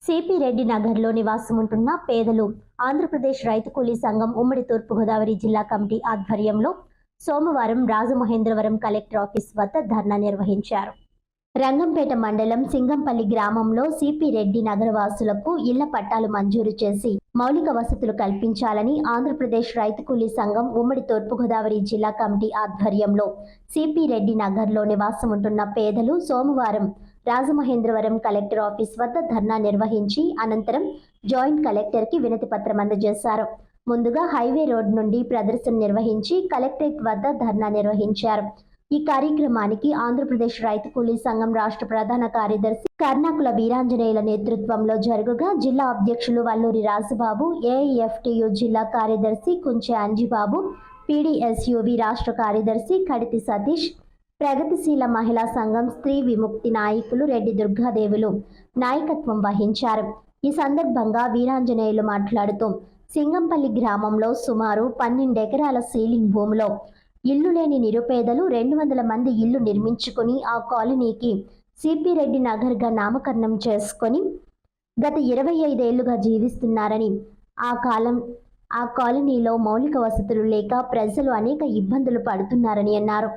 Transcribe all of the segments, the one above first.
CP Reddy నగర్లో నివాసం ఉంటున్న పేదలు ఆంధ్రప్రదేశ్ రైతు కూలీ సంఘం ఉమ్మడి తూర్పుగోదావరి జిల్లా కమిటీ ఆధ్వర్యంలో సోమవారం రాజమహేంద్రవరం కలెక్టర్ ఆఫీస్ వద్ద ధర్నా నిర్వహించారు. రంగంపేట మండలం సింగంపల్లి గ్రామంలో సిపి రెడ్డి నగరవాసులకు ఇళ్ల పట్టాలు మంజూరు చేసి మౌలిక వసతులు కల్పించాలని ఆంధ్రప్రదేశ్ రైతు కూలీ సంఘం ఉమ్మడి తూర్పుగోదావరి జిల్లా కమిటీ ఆధ్వర్యంలో సిపి రెడ్డి నగర్లో నివాసం ఉంటున్న పేదలు సోమవారం రాజమహేంద్రవరం కలెక్టర్ ఆఫీస్ వద్ద ధర్నా నిర్వహించి అనంతరం జాయింట్ కలెక్టర్కి వినతి పత్రం అందజేశారు. ముందుగా హైవే రోడ్ నుండి ప్రదర్శన నిర్వహించి కలెక్టరేట్ వద్ద ధర్నా నిర్వహించారు. ఈ కార్యక్రమానికి ఆంధ్రప్రదేశ్ రైతు కూలీ సంఘం రాష్ట్ర ప్రధాన కార్యదర్శి కర్ణాకుల వీరాంజనేయుల నేతృత్వంలో జరుగుగా జిల్లా అధ్యక్షులు వల్లూరి రాజుబాబు, ఏఐఎఫ్టియు జిల్లా కార్యదర్శి కుంచె అంజిబాబు, పీడీఎస్యువి రాష్ట్ర కార్యదర్శి కడితి సతీష్, ప్రగతిశీల మహిళా సంఘం స్త్రీ విముక్తి నాయకులు రెడ్డి దుర్గాదేవులు నాయకత్వం వహించారు. ఈ సందర్భంగా వీరాంజనేయులు మాట్లాడుతూ సింగంపల్లి గ్రామంలో సుమారు 12 ఎకరాల సీలింగ్ భూమిలో ఇల్లు లేని నిరుపేదలు 200 మంది ఇల్లు నిర్మించుకుని ఆ కాలనీకి సిపి రెడ్డి నగర్గా నామకరణం చేసుకొని గత 25 ఏళ్లుగా జీవిస్తున్నారని, ఆ కాలనీలో మౌలిక వసతులు లేక ప్రజలు అనేక ఇబ్బందులు పడుతున్నారని అన్నారు.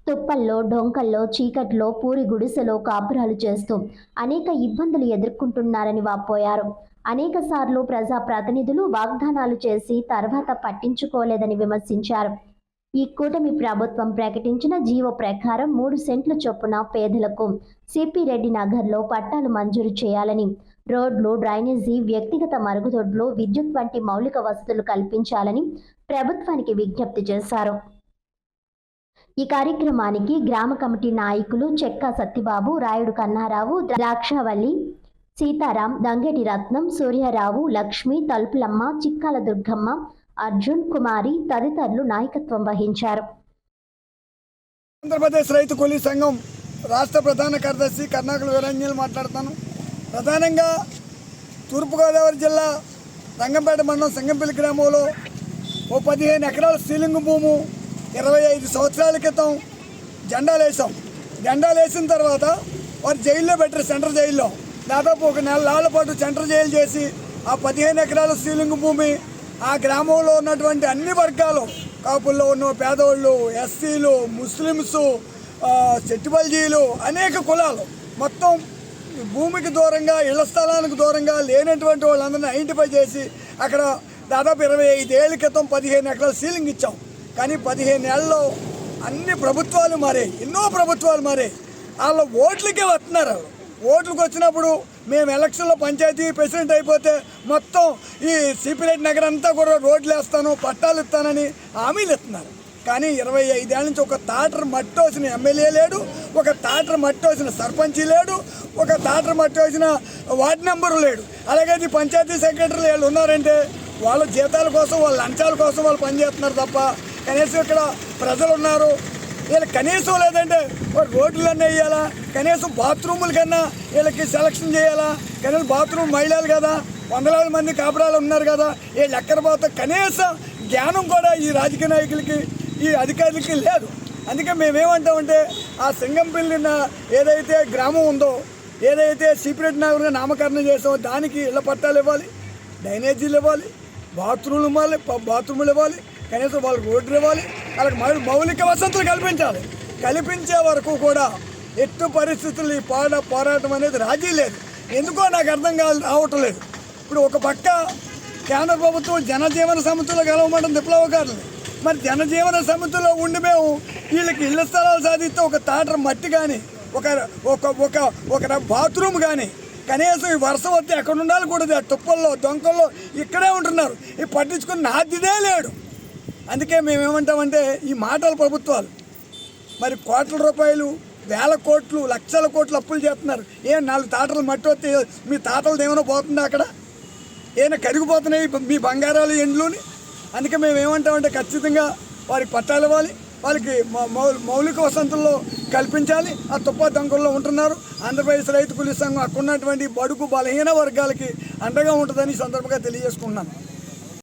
తుప్పల్లో, డొంకల్లో, చీకట్లో, పూరి గుడిసెలో కాపురాలు చేస్తూ అనేక ఇబ్బందులు ఎదుర్కొంటున్నారని వాపోయారు. అనేక సార్లు ప్రజా ప్రతినిధులు వాగ్దానాలు చేసి తర్వాత పట్టించుకోలేదని విమర్శించారు. ఈ కూటమి ప్రభుత్వం ప్రకటించిన జీవో ప్రకారం 3 సెంట్ల చొప్పున పేదలకు సిపి రెడ్డి నగర్లో పట్టాలు మంజూరు చేయాలని, రోడ్లు, డ్రైనేజీ, వ్యక్తిగత మరుగుదొడ్లు, విద్యుత్ వంటి మౌలిక వసతులు కల్పించాలని ప్రభుత్వానికి విజ్ఞప్తి చేశారు. ఈ కార్యక్రమానికి గ్రామ కమిటీ నాయకులు చెక్క సత్యబాబు, రాయుడు కన్నారావు, ద్రాక్షవల్లి, సీతారాం, దంగేటి రత్నం, సూర్యారావు, లక్ష్మి, తలుపులమ్మ, చిక్కాల దుర్గమ్మ, అర్జున్, కుమారి తదితరులు నాయకత్వం వహించారు. ఆంధ్రప్రదేశ్ రైతు కూలీ సంఘం రాష్ట్ర ప్రధాన కార్యదర్శి కర్ణాకుల వీరాంజనేయులు మాట్లాడుతాను. ప్రధానంగా తూర్పుగోదావరి జిల్లా రంగంపేట మండలం సింగంపల్లి గ్రామంలో 15 ఎకరాల సీలింగ్ భూము 25 సంవత్సరాల క్రితం జెండాలు వేసాం. జెండాలు వేసిన తర్వాత వారు జైల్లో పెట్టారు, సెంట్రల్ జైల్లో. దాదాపు 1 నెల పాటు సెంట్రల్ జైలు చేసి ఆ 15 ఎకరాల సీలింగ్ భూమి ఆ గ్రామంలో ఉన్నటువంటి అన్ని వర్గాలు, కాపుల్లో ఉన్న పేదవాళ్ళు, ఎస్సీలు, ముస్లిమ్స్, చెట్టుబల్జీలు, అనేక కులాలు మొత్తం భూమికి దూరంగా, ఇళ్ల స్థలానికి దూరంగా లేనటువంటి వాళ్ళందరినీ ఐడెంటిఫై చేసి అక్కడ దాదాపు 25 ఏళ్ల క్రితం 15 ఎకరాల సీలింగ్ ఇచ్చాం. కానీ 15 ఏళ్ళలో అన్ని ప్రభుత్వాలు మారాయి, ఎన్నో ప్రభుత్వాలు మారాయి. వాళ్ళ ఓట్లకే వస్తున్నారు. ఓట్లకు వచ్చినప్పుడు మేము ఎలక్షన్లో పంచాయతీ ప్రెసిడెంట్ అయిపోతే మొత్తం ఈ సిపి రెడ్డి నగర్ అంతా కూడా రోడ్లు వేస్తాను, పట్టాలు ఇస్తానని హామీలు ఇస్తున్నారు. కానీ 25 ఏళ్ళ నుంచి ఒక తాటరు మట్టోసిన ఎమ్మెల్యే లేడు, ఒక తాటరు మట్టోసిన సర్పంచ్ లేడు, ఒక తాటరు మట్టోసిన వార్డు మెంబరు లేడు. అలాగే ఈ పంచాయతీ సెక్రటరీలు వీళ్ళు ఉన్నారంటే వాళ్ళ జీతాల కోసం, వాళ్ళ లంచాల కోసం వాళ్ళు పనిచేస్తున్నారు తప్ప కనీసం ఇక్కడ ప్రజలు ఉన్నారు. వీళ్ళు కనీసం లేదంటే రోడ్లన్నీ వేయాలా, కనీసం బాత్రూముల కన్నా వీళ్ళకి సెలక్షన్ చేయాలా, కనీసం బాత్రూమ్ మహిళలు కదా, 100,000 మంది కాపురాలు ఉన్నారు కదా, వీళ్ళు ఎక్కడ పోతే కనీసం జ్ఞానం కూడా ఈ రాజకీయ నాయకులకి, ఈ అధికారులకి లేదు. అందుకే మేమేమంటామంటే ఆ సింగంపల్లి ఏదైతే గ్రామం ఉందో, ఏదైతే సిపి రెడ్డి నగర్గా నామకరణం చేసామో దానికి ఇళ్ల పట్టాలు ఇవ్వాలి, డ్రైనేజీలు ఇవ్వాలి, బాత్రూములు ఇవ్వాలి, కనీసం వాళ్ళకి రోడ్లు ఇవ్వాలి, వాళ్ళకి మౌలిక వసతులు కల్పించే వరకు కూడా ఎట్టు పరిస్థితులు ఈ పోరాటం అనేది రాజీ లేదు. ఎందుకో నాకు అర్థం రావటం లేదు. ఇప్పుడు ఒక పక్క కేంద్ర ప్రభుత్వం జనజీవన సమితిలో గెలవమంటుంది విప్లవకారులు. మరి జనజీవన సమితిలో ఉండి మేము వీళ్ళకి ఇళ్ల స్థలాలు సాధిస్తే ఒక తాటర మట్టి కానీ, ఒక బాత్రూమ్ కానీ, కనీసం ఈ వర్షం వస్తే ఎక్కడ ఉండాలి కూడా తుప్పల్లో, దొంకల్లో ఇక్కడే ఉంటున్నారు. ఈ పట్టించుకుని నాదిదే లేడు. అందుకే మేమేమంటామంటే ఈ మాటల ప్రభుత్వాలు మరి కోట్ల రూపాయలు, వేల కోట్లు, లక్షల కోట్లు అప్పులు చేస్తున్నారు. 4 తాటలు మట్టి వస్తే మీ తాతలది ఏమైనా పోతుందా? అక్కడ ఏమైనా కరిగిపోతున్నాయి మీ బంగారాలు ఎండ్లుని. అందుకే మేమేమంటామంటే ఖచ్చితంగా వారికి పట్టాలు ఇవ్వాలి, వాళ్ళకి మౌలిక వసతుల్లో కల్పించాలి. ఆ తుప్ప దొంగల్లో ఉంటున్నారు. ఆంధ్రప్రదేశ్ రైతు కూలీ సంఘం అక్కడ ఉన్నటువంటి బడుగు బలహీన వర్గాలకి అండగా ఉంటుందని ఈ సందర్భంగా తెలియజేసుకుంటున్నాను.